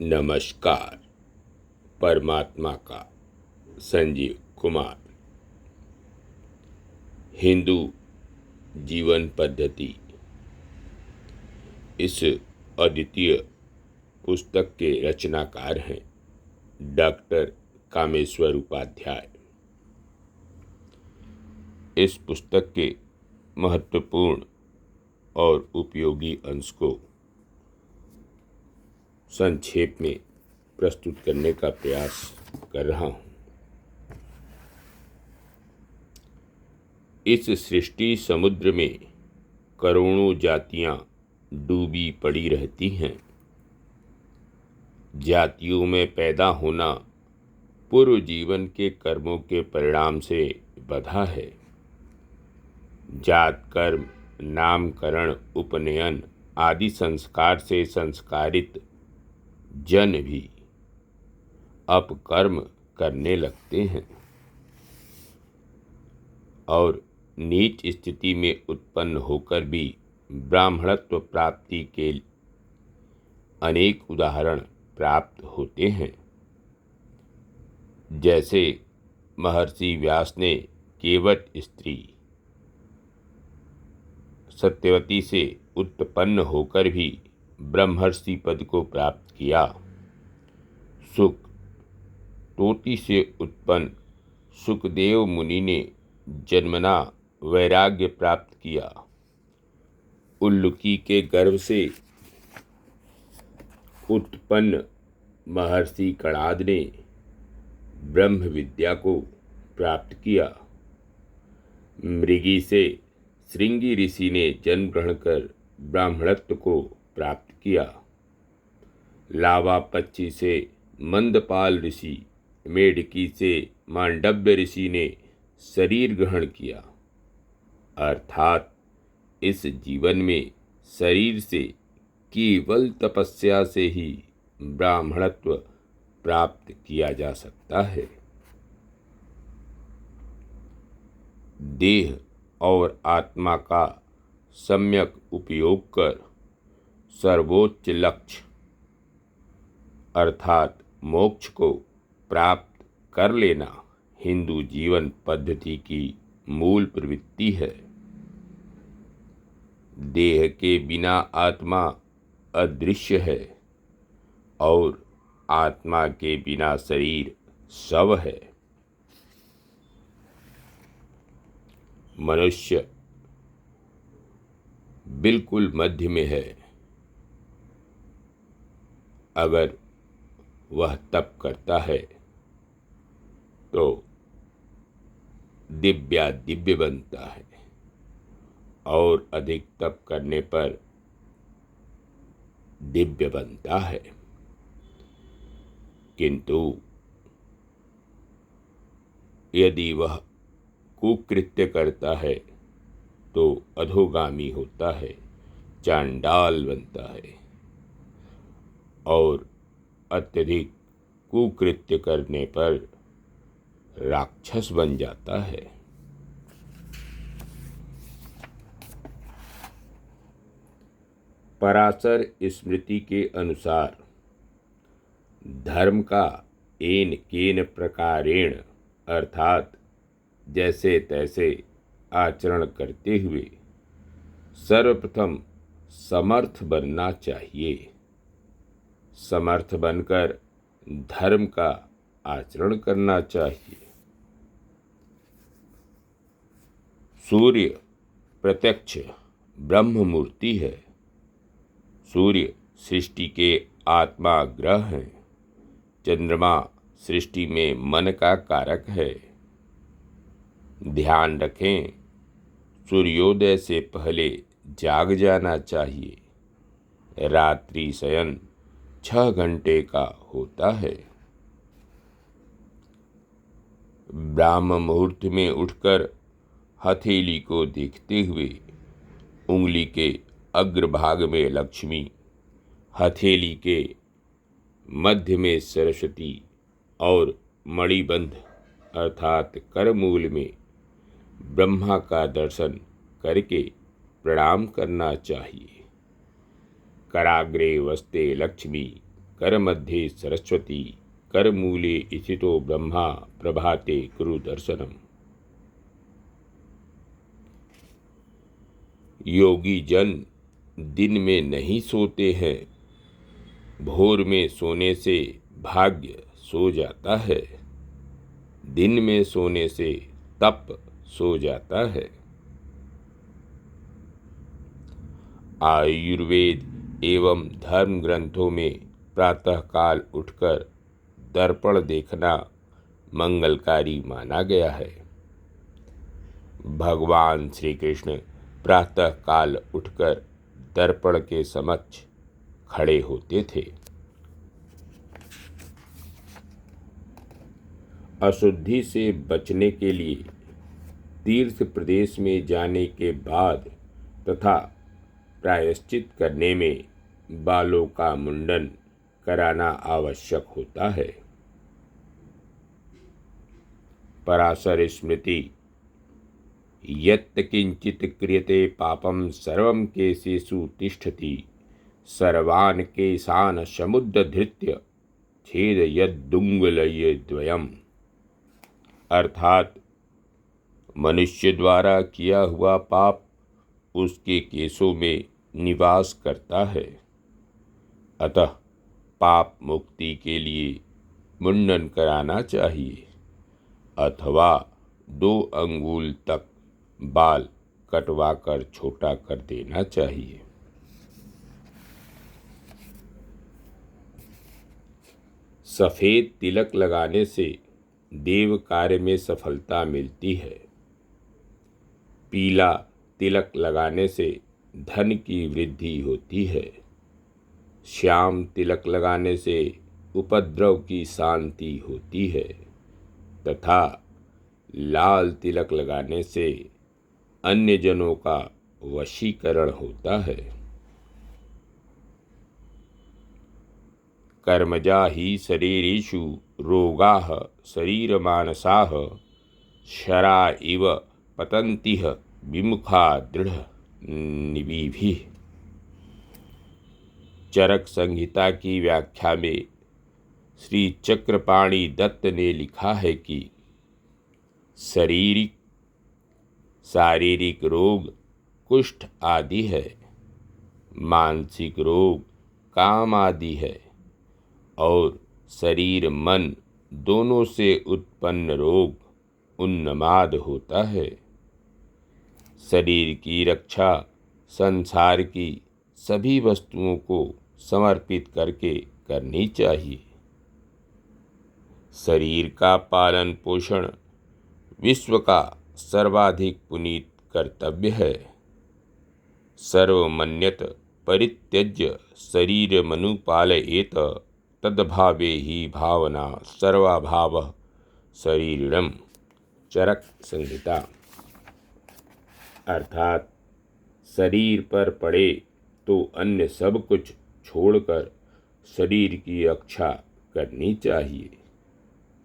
नमस्कार। परमात्मा का संजीव कुमार। हिंदू जीवन पद्धति इस अद्वितीय पुस्तक के रचनाकार हैं डॉक्टर कामेश्वर उपाध्याय। इस पुस्तक के महत्वपूर्ण और उपयोगी अंश को संक्षेप में प्रस्तुत करने का प्रयास कर रहा हूँ। इस सृष्टि समुद्र में करोड़ों जातियां डूबी पड़ी रहती हैं। जातियों में पैदा होना पूर्व जीवन के कर्मों के परिणाम से बंधा है। जात कर्म, नामकरण, उपनयन आदि संस्कार से संस्कारित जन भी अपकर्म करने लगते हैं और नीच स्थिति में उत्पन्न होकर भी ब्राह्मणत्व प्राप्ति के अनेक उदाहरण प्राप्त होते हैं। जैसे महर्षि व्यास ने केवट स्त्री सत्यवती से उत्पन्न होकर भी ब्रह्मर्षि पद को प्राप्त किया। सुक तोति से उत्पन्न सुखदेव मुनि ने जन्मना वैराग्य प्राप्त किया। उल्लुकी के गर्भ से उत्पन्न महर्षि कणाद ने ब्रह्म विद्या को प्राप्त किया। मृगी से श्रृंगी ऋषि ने जन्म ग्रहण कर ब्राह्मणत्व को प्राप्त किया। लावा पक्षी से मंदपाल ऋषि, मेढकी से मांडव्य ऋषि ने शरीर ग्रहण किया। अर्थात इस जीवन में शरीर से केवल तपस्या से ही ब्राह्मणत्व प्राप्त किया जा सकता है। देह और आत्मा का सम्यक उपयोग कर सर्वोच्च लक्ष्य अर्थात मोक्ष को प्राप्त कर लेना हिंदू जीवन पद्धति की मूल प्रवृत्ति है। देह के बिना आत्मा अदृश्य है और आत्मा के बिना शरीर शव है। मनुष्य बिल्कुल मध्य में है। अगर वह तप करता है तो दिव्य बनता है और अधिक तप करने पर दिव्य बनता है। किंतु यदि वह कुकृत्य करता है तो अधोगामी होता है, चांडाल बनता है और अत्यधिक कुकृत्य करने पर राक्षस बन जाता है। पराशर स्मृति के अनुसार धर्म का एन केन प्रकारेण अर्थात जैसे तैसे आचरण करते हुए सर्वप्रथम समर्थ बनना चाहिए। समर्थ बनकर धर्म का आचरण करना चाहिए। सूर्य प्रत्यक्ष ब्रह्म मूर्ति है। सूर्य सृष्टि के आत्मा ग्रह हैं। चंद्रमा सृष्टि में मन का कारक है। ध्यान रखें, सूर्योदय से पहले जाग जाना चाहिए। रात्रि शयन 6 घंटे का होता है। ब्राह्म मुहूर्त में उठकर हथेली को देखते हुए उंगली के अग्रभाग में लक्ष्मी, हथेली के मध्य में सरस्वती और मणिबंध अर्थात करमूल में ब्रह्मा का दर्शन करके प्रणाम करना चाहिए। कराग्रे वस्ते लक्ष्मी कर मध्ये सरस्वती कर मूले स्थितो ब्रह्मा प्रभाते कुरु दर्शनम। योगी जन दिन में नहीं सोते हैं, भोर में सोने से भाग्य सो जाता है, दिन में सोने से तप सो जाता है। आयुर्वेद एवं धर्म ग्रंथों में प्रातःकाल उठकर दर्पण देखना मंगलकारी माना गया है। भगवान श्री कृष्ण प्रातःकाल उठकर दर्पण के समक्ष खड़े होते थे। अशुद्धि से बचने के लिए तीर्थ प्रदेश में जाने के बाद तथा प्रायश्चित करने में बालों का मुंडन कराना आवश्यक होता है। पराशर स्मृति यत् किंचित क्रियते पापम सर्वं केशेषु तिष्ठति सर्वान् केशान् समुद्धृत्य छेदयदुंगुलये द्वयम्। अर्थात मनुष्य द्वारा किया हुआ पाप उसके केशों में निवास करता है, अतः पाप मुक्ति के लिए मुंडन कराना चाहिए अथवा 2 अंगुल तक बाल कटवाकर छोटा कर देना चाहिए। सफ़ेद तिलक लगाने से देव कार्य में सफलता मिलती है। पीला तिलक लगाने से धन की वृद्धि होती है। श्याम तिलक लगाने से उपद्रव की शांति होती है तथा लाल तिलक लगाने से अन्य जनों का वशीकरण होता है। कर्मजा ही शरीरेषु रोगाः शरीरमानसाः शरा इव पतन्तिः विमुखा दृढ़ निविभिः। चरक संहिता की व्याख्या में श्री चक्रपाणि दत्त ने लिखा है कि शारीरिक रोग कुष्ठ आदि है, मानसिक रोग काम आदि है और शरीर मन दोनों से उत्पन्न रोग उन्माद होता है। शरीर की रक्षा संसार की सभी वस्तुओं को समर्पित करके करनी चाहिए। शरीर का पालन पोषण विश्व का सर्वाधिक पुनीत कर्तव्य है। सर्वमन्यत परित्यज्य शरीरमनुपालयेत तद्भावे ही भावना सर्वाभाव शरीरम। चरक संहिता। अर्थात शरीर पर पड़े तो अन्य सब कुछ छोड़कर शरीर की रक्षा करनी चाहिए,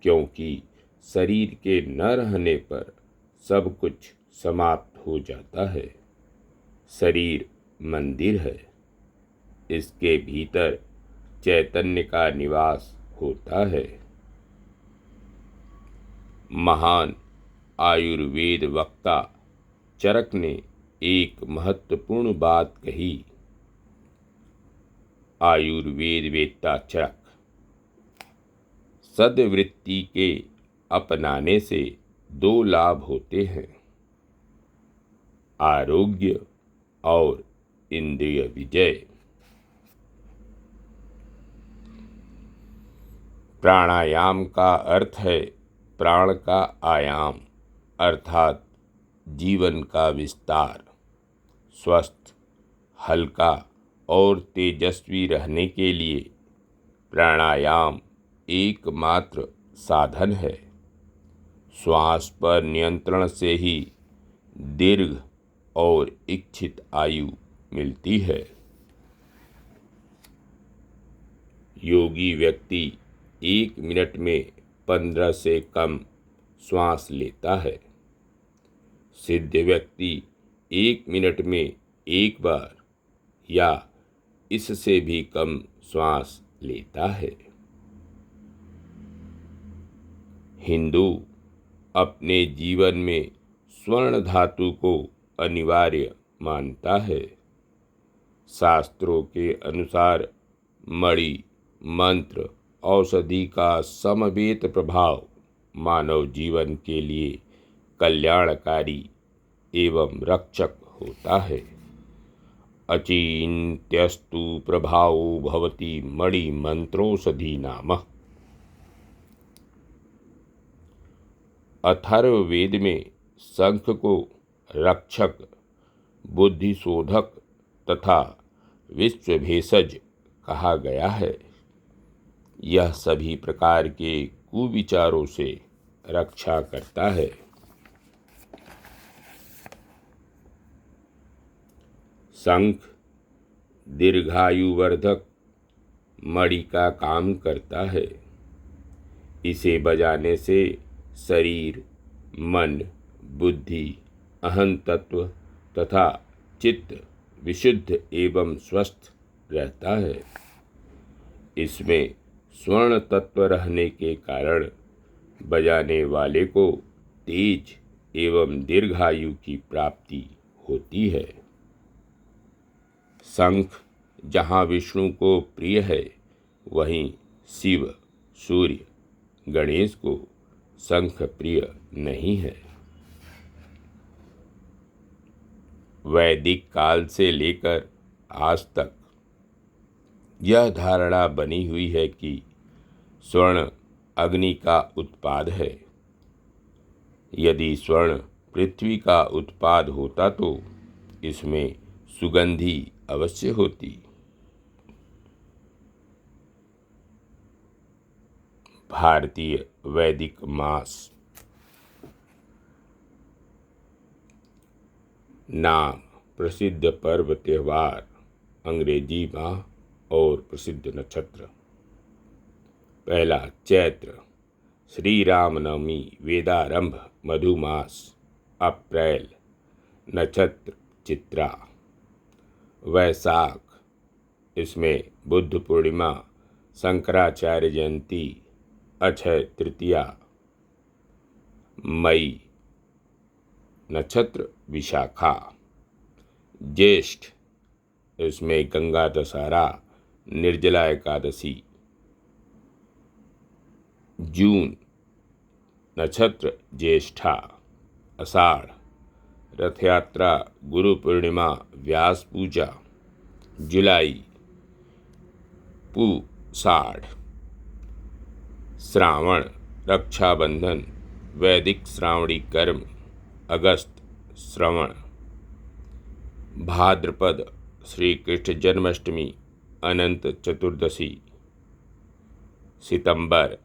क्योंकि शरीर के न रहने पर सब कुछ समाप्त हो जाता है। शरीर मंदिर है, इसके भीतर चैतन्य का निवास होता है। महान आयुर्वेद वक्ता चरक ने एक महत्वपूर्ण बात कही। आयुर्वेद वेत्ता चरक, सद्वृत्ति के अपनाने से 2 लाभ होते हैं, आरोग्य और इंद्रिय विजय। प्राणायाम का अर्थ है प्राण का आयाम, अर्थात जीवन का विस्तार। स्वस्थ, हल्का और तेजस्वी रहने के लिए प्राणायाम एकमात्र साधन है। श्वास पर नियंत्रण से ही दीर्घ और इच्छित आयु मिलती है। योगी व्यक्ति 1 मिनट में 15 से कम श्वास लेता है। सिद्ध व्यक्ति 1 मिनट में 1 बार या इससे भी कम श्वास लेता है। हिंदू अपने जीवन में स्वर्ण धातु को अनिवार्य मानता है। शास्त्रों के अनुसार मणि मंत्र औषधि का समवेत प्रभाव मानव जीवन के लिए कल्याणकारी एवं रक्षक होता है। अचिन्त्यस्तु प्रभावो भवति मणि मंत्रोषधि नाम। अथर्ववेद में शंख को रक्षक, बुद्धिशोधक तथा विश्वभेषज कहा गया है। यह सभी प्रकार के कुविचारों से रक्षा करता है। शंख दीर्घायुवर्धक मणि का काम करता है। इसे बजाने से शरीर, मन, बुद्धि, अहं तत्व तथा चित्त विशुद्ध एवं स्वस्थ रहता है। इसमें स्वर्ण तत्व रहने के कारण बजाने वाले को तेज एवं दीर्घायु की प्राप्ति होती है। शंख जहाँ विष्णु को प्रिय है, वहीं शिव, सूर्य, गणेश को शंख प्रिय नहीं है। वैदिक काल से लेकर आज तक यह धारणा बनी हुई है कि स्वर्ण अग्नि का उत्पाद है। यदि स्वर्ण पृथ्वी का उत्पाद होता तो इसमें सुगंधि अवश्य होती। भारतीय वैदिक मास। नाम, प्रसिद्ध पर्व त्योहार, अंग्रेजी माह और प्रसिद्ध नक्षत्र। पहला चैत्र, श्री रामनवमी, वेदारंभ, मधुमास, अप्रैल, नक्षत्र चित्रा। वैशाख, इसमें बुद्ध पूर्णिमा, शंकराचार्य जयंती, अक्षय तृतीया। मई, नक्षत्र विशाखा। ज्येष्ठ, इसमें गंगा दशहरा, निर्जला एकादशी। जून, नक्षत्र ज्येष्ठा। आषाढ़, रथ यात्रा, गुरु पूर्णिमा, व्यास पूजा। जुलाई, पूषाढ़। श्रावण, रक्षाबंधन, वैदिक श्रावणी कर्म, अगस्त, श्रवण। भाद्रपद, श्री कृष्ण जन्माष्टमी, अनंत चतुर्दशी। सितंबर,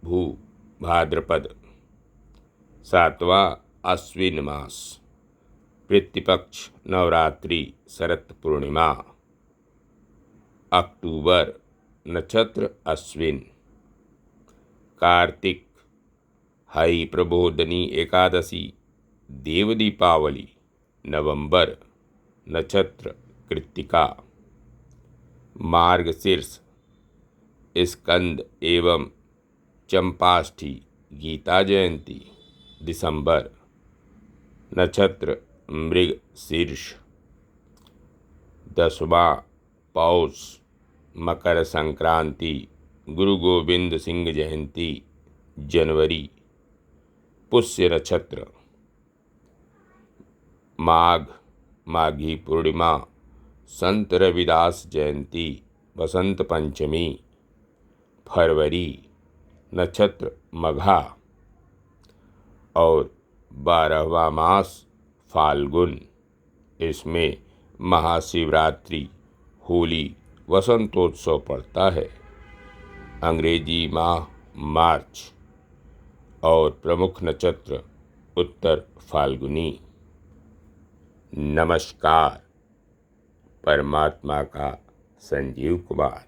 भू भाद्रपद। सातवां अश्विन मास, पितृपक्ष, नवरात्रि, शरत पूर्णिमा। अक्टूबर, नक्षत्र अश्विन। कार्तिक, हरि प्रबोधनी एकादशी, देव दीपावली। नवंबर, नक्षत्र कृत्तिका। मार्गशीर्ष, स्कंद एवं चंपाष्ठी, गीता जयंती। दिसंबर, नक्षत्र मृगशीर्ष। 10वां पौष, मकर संक्रांति, गुरु गोविंद सिंह जयंती। जनवरी, पुष्य नक्षत्र। माघ, माघी पूर्णिमा, संत रविदास जयंती, बसंत पंचमी। फरवरी, नक्षत्र मघा। और 12वां मास फाल्गुन। इसमें महाशिवरात्रि, होली, वसंतोत्सव पड़ता है। अंग्रेजी माह मार्च और प्रमुख नक्षत्र उत्तर फाल्गुनी। नमस्कार। परमात्मा का संजीव कुमार।